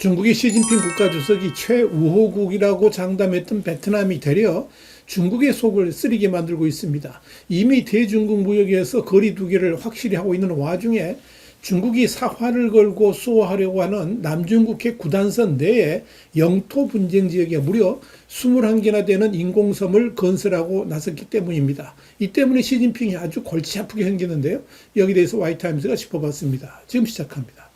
중국의 시진핑 국가주석이 최우호국이라고 장담했던 베트남이 되려 중국의 속을 쓰리게 만들고 있습니다. 이미 대중국 무역에서 거리 두기를 확실히 하고 있는 와중에 중국이 사활을 걸고 수호하려고 하는 남중국해 9단선 내에 영토 분쟁 지역에 무려 21개나 되는 인공섬을 건설하고 나섰기 때문입니다. 이 때문에 시진핑이 아주 골치 아프게 생겼는데요. 여기에 대해서 와이타임즈가 짚어봤습니다. 지금 시작합니다.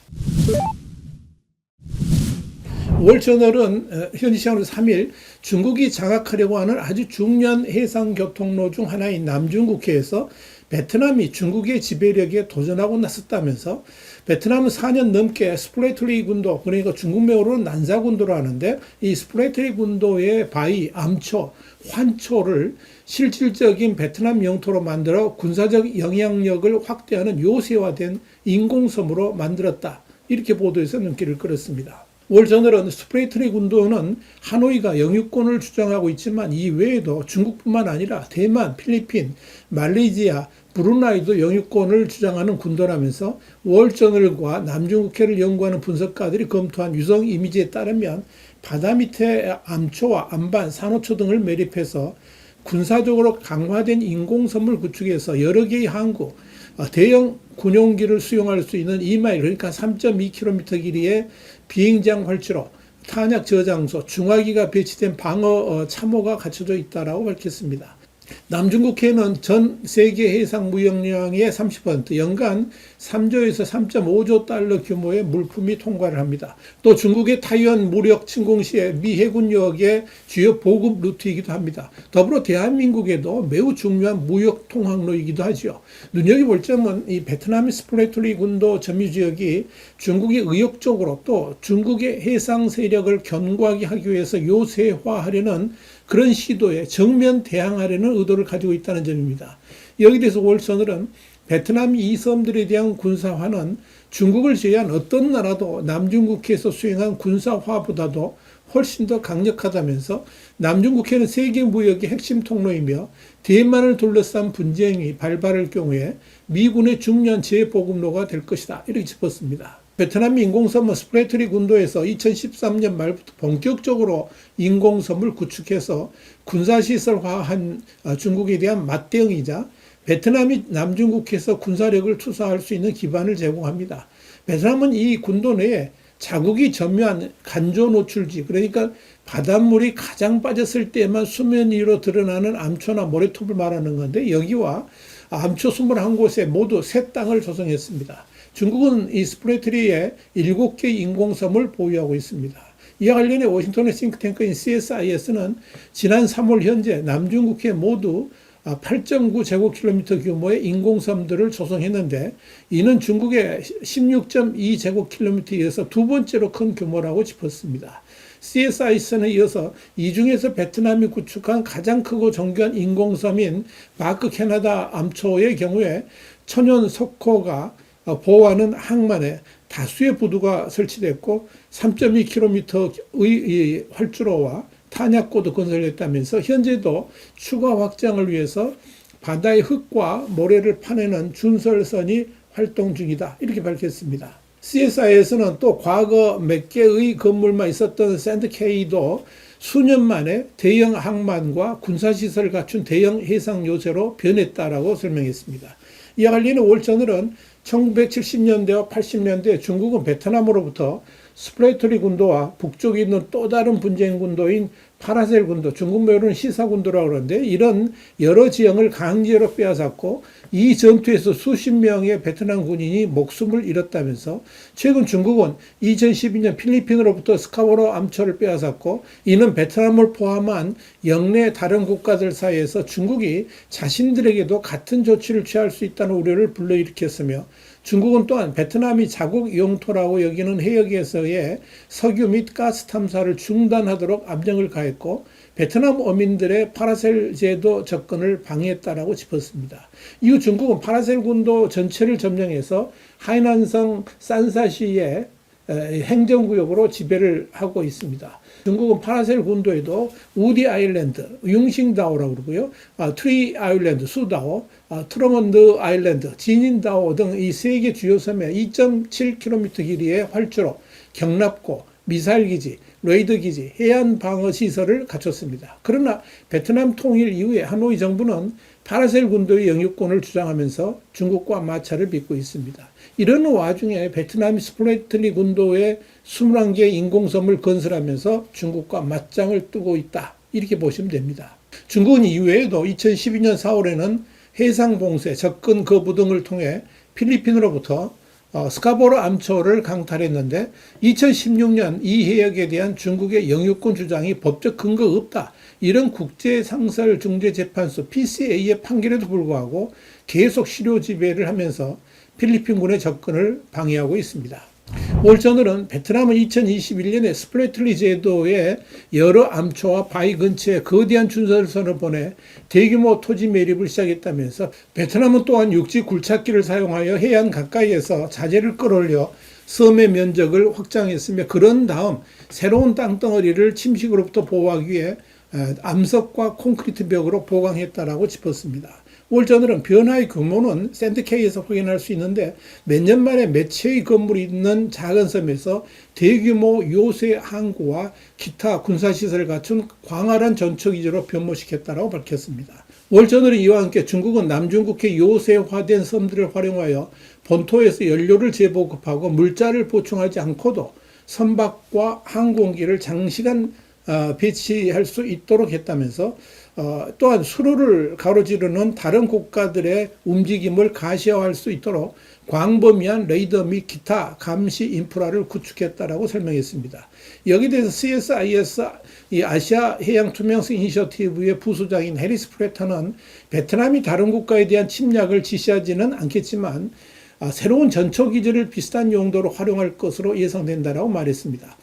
월저널은 현지 시간으로 3일 중국이 장악하려고 하는 아주 중요한 해상교통로 중 하나인 남중국해에서 베트남이 중국의 지배력에 도전하고 나섰다면서 베트남은 4년 넘게 스프레틀리 군도, 그러니까 중국명으로는 난사군도로 하는데 이 스프레틀리 군도의 바위, 암초, 환초를 실질적인 베트남 영토로 만들어 군사적 영향력을 확대하는 요새화된 인공섬으로 만들었다. 이렇게 보도해서 눈길을 끌었습니다. 월저널은 스프레틀리 군도는 하노이가 영유권을 주장하고 있지만 이 외에도 중국뿐만 아니라 대만, 필리핀, 말레이시아, 브루나이도 영유권을 주장하는 군도라면서 월저널과 남중국해를 연구하는 분석가들이 검토한 유성 이미지에 따르면 바다 밑에 암초와 안반, 산호초 등을 매립해서 군사적으로 강화된 인공섬을 구축해서 여러 개의 항구, 대형 군용기를 수용할 수 있는 2마일, 그러니까 3.2km 길이의 비행장 활주로, 탄약 저장소, 중화기가 배치된 방어 참호가 갖춰져 있다고 밝혔습니다. 남중국해는 전 세계 해상 무역량의 30%, 연간 3조에서 3.5조 달러 규모의 물품이 통과를 합니다. 또 중국의 타이완 무력 침공 시에 미 해군역의 주요 보급 루트이기도 합니다. 더불어 대한민국에도 매우 중요한 무역 통항로이기도 하죠. 눈여겨볼 점은 이 베트남의 스프레틀리 군도 점유지역이 중국이 의욕적으로 또 중국의 해상 세력을 견고하게 하기 위해서 요새화하려는 그런 시도에 정면 대항하려는 의도를 가지고 있다는 점입니다. 여기에 대해서 월저널은 베트남이 이 섬들에 대한 군사화는 중국을 제외한 어떤 나라도 남중국해에서 수행한 군사화보다도 훨씬 더 강력하다면서 남중국해는 세계 무역의 핵심 통로이며 대만을 둘러싼 분쟁이 발발할 경우에 미군의 중요한 재보급로가 될 것이다. 이렇게 짚었습니다. 베트남이 인공섬은 스프레틀리 군도에서 2013년 말부터 본격적으로 인공섬을 구축해서 군사시설화한 중국에 대한 맞대응이자 베트남이 남중국해에서 군사력을 투사할 수 있는 기반을 제공합니다. 베트남은 이 군도 내에 자국이 점유한 간조 노출지, 그러니까 바닷물이 가장 빠졌을 때만 수면 위로 드러나는 암초나 모래톱을 말하는 건데 여기와 암초 21곳에 모두 새 땅을 조성했습니다. 중국은 이 스프레틀리에 7개의 인공섬을 보유하고 있습니다. 이와 관련해 워싱턴의 싱크탱크인 CSIS는 지난 3월 현재 남중국해 모두 8.9제곱킬로미터 규모의 인공섬들을 조성했는데 이는 중국의 16.2제곱킬로미터에서 두 번째로 큰 규모라고 짚었습니다. CSIS는 이어서 이 중에서 베트남이 구축한 가장 크고 정교한 인공섬인 바크 캐나다 암초의 경우에 천연 석호가 보호하는 항만에 다수의 부두가 설치됐고 3.2km의 활주로와 탄약고도 건설했다면서 현재도 추가 확장을 위해서 바다의 흙과 모래를 파내는 준설선이 활동 중이다. 이렇게 밝혔습니다. CSI에서는 또 과거 몇 개의 건물만 있었던 샌드케이도 수년 만에 대형 항만과 군사시설을 갖춘 대형 해상 요새로 변했다라고 설명했습니다. 이와 관련해 월저널은 1970년대와 80년대 중국은 베트남으로부터 스프레틀리 군도와 북쪽에 있는 또 다른 분쟁 군도인 파라셀 군도, 중국말로는 시사 군도라고 그러는데 이런 여러 지형을 강제로 빼앗았고 이 전투에서 수십 명의 베트남 군인이 목숨을 잃었다면서 최근 중국은 2012년 필리핀으로부터 스카보로 암초를 빼앗았고 이는 베트남을 포함한 영내 다른 국가들 사이에서 중국이 자신들에게도 같은 조치를 취할 수 있다는 우려를 불러일으켰으며 중국은 또한 베트남이 자국 영토라고 여기는 해역에서의 석유 및 가스 탐사를 중단하도록 압력을 가했고 베트남 어민들의 파라셀 제도 접근을 방해했다라고 짚었습니다. 이후 중국은 파라셀 군도 전체를 점령해서 하이난성 산사시의 행정구역으로 지배를 하고 있습니다. 중국은 파라셀 군도에도 우디 아일랜드, 융싱다오라고 그러고요. 트리 아일랜드, 수다오, 트로먼드 아일랜드, 지닌다오 등 이 세 개 주요 섬에 2.7km 길이의 활주로, 경납고, 미사일 기지, 레이더 기지, 해안 방어 시설을 갖췄습니다. 그러나 베트남 통일 이후에 하노이 정부는 파라셀 군도의 영유권을 주장하면서 중국과 마찰을 빚고 있습니다. 이런 와중에 베트남이 스프래틀리 군도에 21개의 인공섬을 건설하면서 중국과 맞짱을 뜨고 있다. 이렇게 보시면 됩니다. 중국은 이외에도 2012년 4월에는 해상봉쇄, 접근 거부 등을 통해 필리핀으로부터 스카보로 암초를 강탈했는데 2016년 이 해역에 대한 중국의 영유권 주장이 법적 근거가 없다. 이런 국제상설중재재판소 PCA의 판결에도 불구하고 계속 실효 지배를 하면서 필리핀군의 접근을 방해하고 있습니다. 월저널은 베트남은 2021년에 스프래틀리 제도에 여러 암초와 바위 근처에 거대한 준설선을 보내 대규모 토지 매립을 시작했다면서 베트남은 또한 육지 굴착기를 사용하여 해안 가까이에서 자재를 끌어올려 섬의 면적을 확장했으며 그런 다음 새로운 땅덩어리를 침식으로부터 보호하기 위해 암석과 콘크리트 벽으로 보강했다라고 짚었습니다. 월저널은 변화의 규모는 샌드케이에서 확인할 수 있는데 몇 년 만에 몇 채의 건물이 있는 작은 섬에서 대규모 요새 항구와 기타 군사시설을 갖춘 광활한 전초기지로 변모시켰다고 밝혔습니다. 월저널은 이와 함께 중국은 남중국해 요새화된 섬들을 활용하여 본토에서 연료를 재보급하고 물자를 보충하지 않고도 선박과 항공기를 장시간 배치할 수 있도록 했다면서 또한 수로를 가로지르는 다른 국가들의 움직임을 가시화할 수 있도록 광범위한 레이더 및 기타 감시 인프라를 구축했다라고 설명했습니다. 여기에 대해서 CSIS 아시아 해양 투명성 이니셔티브의 부소장인 해리스 프레터는 베트남이 다른 국가에 대한 침략을 지시하지는 않겠지만 새로운 전초기지를 비슷한 용도로 활용할 것으로 예상된다라고 말했습니다.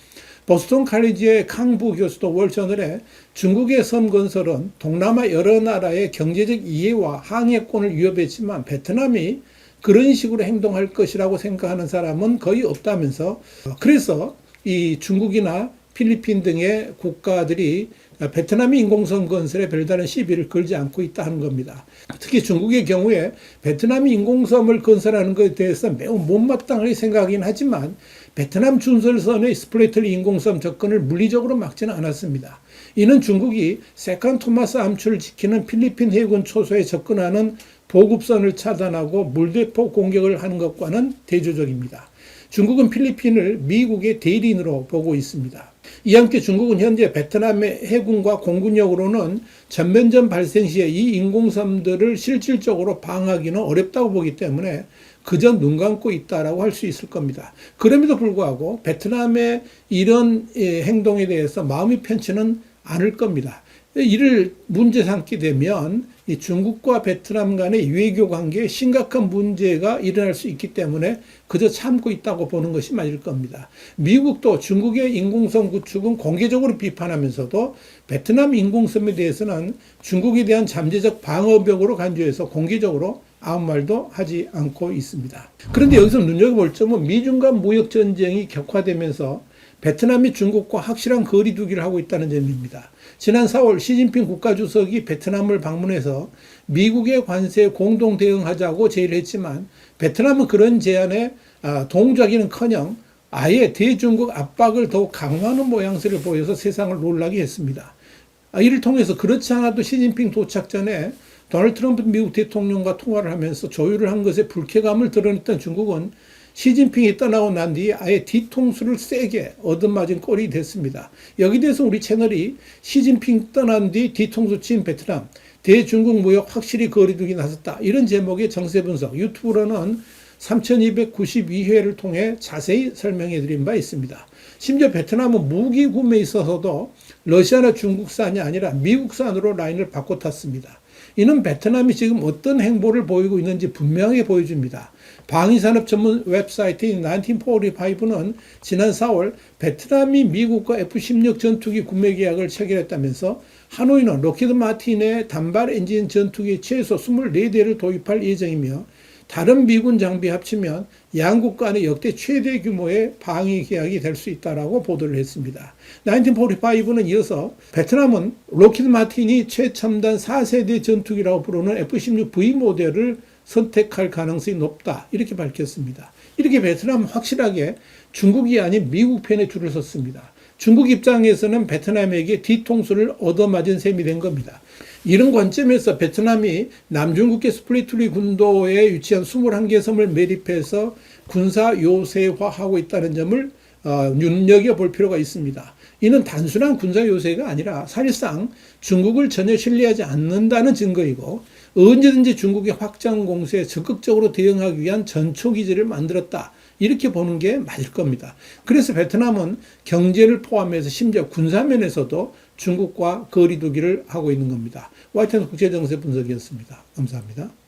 보스턴 칼리지의 캉부 교수도 월저널에 중국의 섬 건설은 동남아 여러 나라의 경제적 이해와 항해권을 위협했지만 베트남이 그런 식으로 행동할 것이라고 생각하는 사람은 거의 없다면서 그래서 이 중국이나 필리핀 등의 국가들이 베트남이 인공섬 건설에 별다른 시비를 걸지 않고 있다 하는 겁니다. 특히 중국의 경우에 베트남이 인공섬을 건설하는 것에 대해서 매우 못마땅하게 생각하긴 하지만 베트남 준설선의 스프래틀리 인공섬 접근을 물리적으로 막지는 않았습니다. 이는 중국이 세칸 토마스 암초를 지키는 필리핀 해군 초소에 접근하는 보급선을 차단하고 물대포 공격을 하는 것과는 대조적입니다. 중국은 필리핀을 미국의 대리인으로 보고 있습니다. 이와 함께 중국은 현재 베트남의 해군과 공군력으로는 전면전 발생 시에 이 인공섬들을 실질적으로 방어하기는 어렵다고 보기 때문에 그저 눈 감고 있다라고 할 수 있을 겁니다. 그럼에도 불구하고 베트남의 이런 행동에 대해서 마음이 편치는 않을 겁니다. 이를 문제 삼게 되면 이 중국과 베트남 간의 외교 관계에 심각한 문제가 일어날 수 있기 때문에 그저 참고 있다고 보는 것이 맞을 겁니다. 미국도 중국의 인공섬 구축은 공개적으로 비판하면서도 베트남 인공섬에 대해서는 중국에 대한 잠재적 방어벽으로 간주해서 공개적으로 아무 말도 하지 않고 있습니다. 그런데 여기서 눈여겨볼 점은 미중 간 무역 전쟁이 격화되면서 베트남이 중국과 확실한 거리 두기를 하고 있다는 점입니다. 지난 4월 시진핑 국가주석이 베트남을 방문해서 미국의 관세에 공동 대응하자고 제의를 했지만 베트남은 그런 제안에 동조하기는커녕 아예 대중국 압박을 더욱 강화하는 모양새를 보여서 세상을 놀라게 했습니다. 이를 통해서 그렇지 않아도 시진핑 도착 전에 도널드 트럼프 미국 대통령과 통화를 하면서 조율을 한 것에 불쾌감을 드러냈던 중국은 시진핑이 떠나고 난 뒤에 아예 뒤통수를 세게 얻어맞은 꼴이 됐습니다. 여기에 대해서 우리 채널이 시진핑 떠난 뒤 뒤통수 친 베트남, 대중국 무역 확실히 거리두기 나섰다. 이런 제목의 정세 분석 유튜브로는 3292회를 통해 자세히 설명해 드린 바 있습니다. 심지어 베트남은 무기 구매에 있어서도 러시아나 중국산이 아니라 미국산으로 라인을 바꿔 탔습니다. 이는 베트남이 지금 어떤 행보를 보이고 있는지 분명히 보여줍니다. 방위산업 전문 웹사이트인 1945는 지난 4월 베트남이 미국과 F-16 전투기 구매 계약을 체결했다면서 하노이는 록히드 마틴의 단발 엔진 전투기 최소 24대를 도입할 예정이며 다른 미군 장비 합치면 양국 간의 역대 최대 규모의 방위 계약이 될 수 있다라고 보도를 했습니다. 1945는 이어서 베트남은 록히드 마틴이 최첨단 4세대 전투기라고 부르는 F-16V 모델을 선택할 가능성이 높다 이렇게 밝혔습니다. 이렇게 베트남은 확실하게 중국이 아닌 미국 편에 줄을 섰습니다. 중국 입장에서는 베트남에게 뒤통수를 얻어맞은 셈이 된 겁니다. 이런 관점에서 베트남이 남중국해 스플리트리 군도에 위치한 21개 섬을 매립해서 군사 요새화하고 있다는 점을 눈여겨볼 필요가 있습니다. 이는 단순한 군사 요새가 아니라 사실상 중국을 전혀 신뢰하지 않는다는 증거이고 언제든지 중국의 확장 공세에 적극적으로 대응하기 위한 전초기지를 만들었다. 이렇게 보는 게 맞을 겁니다. 그래서 베트남은 경제를 포함해서 심지어 군사면에서도 중국과 거리두기를 하고 있는 겁니다. YTN 국제정세 분석이었습니다. 감사합니다.